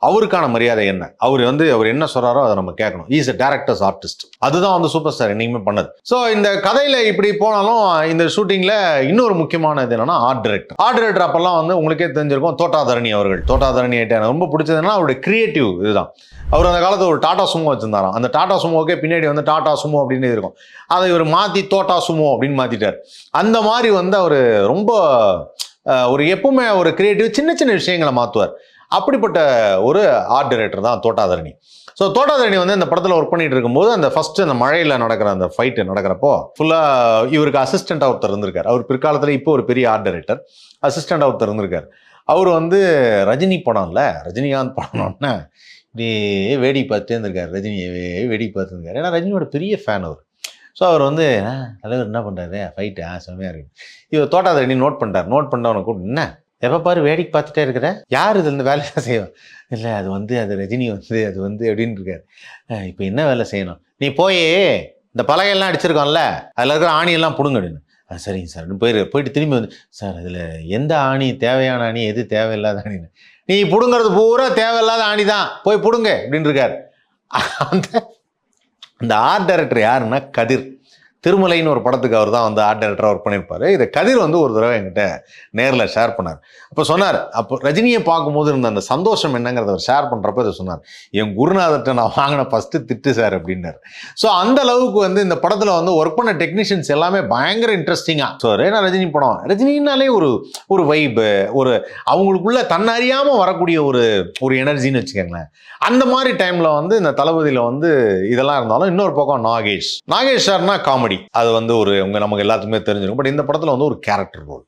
அவருக்கான மரியாதை என்ன, அவர் என்ன சொல்றாரோ அதை நம்ம கேட்கணும். Is a directors artist. அதுதான் வந்து சூப்பர் ஸ்டார் என்னைக்குமே பண்ணது. ஸோ இந்த கதையில இப்படி போனாலும் இந்த ஷூட்டிங்ல இன்னொரு முக்கியமானது என்னன்னா ஆர்ட் டைரக்டர் அப்பெல்லாம் வந்து உங்களுக்கே தெரிஞ்சிருக்கும் தோட்டாதரணி அவர்கள். தோட்டாதரணி எனக்கு ரொம்ப பிடிச்சதுன்னா அவருடைய கிரியேட்டிவ் இதுதான். அவர் அந்த காலத்தில் ஒரு டாடா சுமோ வச்சிருந்தாராம். அந்த டாடா சுமோக்கே பின்னாடி வந்து டாடா சுமோ அப்படின்னு இருக்கும். அதை இவர் மாற்றி தோட்டா சுமோ அப்படின்னு மாற்றிட்டார். அந்த மாதிரி வந்து அவர் ரொம்ப ஒரு எப்பவுமே ஒரு கிரியேட்டிவ் சின்ன சின்ன விஷயங்களை மாற்றுவார். அப்படிப்பட்ட ஒரு ஆர்ட் டைரக்டர் தான் தோட்டாதரணி. ஸோ தோட்டாதரணி வந்து இந்த படத்தில் ஒர்க் பண்ணிட்டு இருக்கும்போது அந்த ஃபர்ஸ்ட் அந்த மழையில் நடக்கிற அந்த ஃபைட்டு நடக்கிறப்போ ஃபுல்லாக இவருக்கு அசிஸ்டண்டாக ஒருத்தர் இருந்திருக்கார். அவர் பிற்காலத்தில் இப்போ ஒரு பெரிய ஆர்ட் டைரக்டர், அசிஸ்டண்டாக ஒருத்தர் இருந்திருக்கார். அவர் வந்து ரஜினி படம்ல ரஜினிகாந்த் படம்னா இப்படியே வேடிக்கை பார்த்துட்டே இருந்திருக்காரு. ரஜினியவே வேடிக்கை பார்த்துருக்காரு. ஏன்னா ரஜினியோட பெரிய ஃபேன் அவர். ஸோ அவர் வந்து தலைவர் என்ன பண்ணுறாரு ஃபைட்டு செம்மையாக இருக்கு. இவர் தோட்டாதரணி நோட் பண்ணிட்டார். நோட் பண்ணவனை கூப்பிட்டு என்ன எப்போ பாரு வேடிக்கை பார்த்துட்டே இருக்கிற, யார் இது இந்த வேலையை செய்வோம்? இல்லை அது ரஜினி அது அப்படின்னு இருக்காரு. இப்போ என்ன வேலை செய்யணும், நீ போய் இந்த பலகையெல்லாம் அடிச்சிருக்கோம்ல அதில் இருக்கிற ஆணியெல்லாம் பிடுங்க அப்படின்னு. சரிங்க சார் போயிட்டு திரும்பி வந்து சார் அதில் எந்த ஆணி தேவையான ஆணி எது தேவையில்லாத ஆணின்னு, நீ பிடுங்கிறது பூரா தேவையில்லாத ஆணி தான், போய் பிடுங்க அப்படின்னு இருக்கார். அந்த ஆர்ட் டைரக்டர் யாருன்னா கதிர். திருமலைன்னு ஒரு படத்துக்கு அவர் தான் வந்து ஆர்ட் டைரக்டராக ஒர்க் பண்ணியிருப்பாரு. இதை கதிர் வந்து ஒரு தடவை என்கிட்ட நேரில் ஷேர் பண்ணார். அப்போ சொன்னார், அப்போ ரஜினியை பார்க்கும்போது இருந்த அந்த சந்தோஷம் என்னங்கிறத அவர் ஷேர் பண்ணுறப்ப இதை சொன்னார். என் குருநாதர்கிட்ட நான் வாங்கின ஃபஸ்ட்டு திட்டு சார் அப்படின்னார். ஸோ அந்த அளவுக்கு வந்து இந்த படத்தில் வந்து ஒர்க் பண்ண டெக்னீஷியன்ஸ் எல்லாமே பயங்கர இன்ட்ரெஸ்டிங்காக. ஸோ ஏன்னா ரஜினி படம், ரஜினினாலே ஒரு வைப்பு, ஒரு அவங்களுக்குள்ள தன்னறியாமல் வரக்கூடிய ஒரு எனர்ஜின்னு வச்சுக்கோங்களேன். அந்த மாதிரி டைமில் வந்து இந்த தளபதியில் வந்து இதெல்லாம் இருந்தாலும் இன்னொரு பக்கம் நாகேஷ் சார்னா காமெடி. அது வந்து நமக்கு எல்லாத்துக்குமே தெரிஞ்சிருக்கும். பட் இந்த படத்தில் வந்து ஒரு கேரக்டர் ரோல்.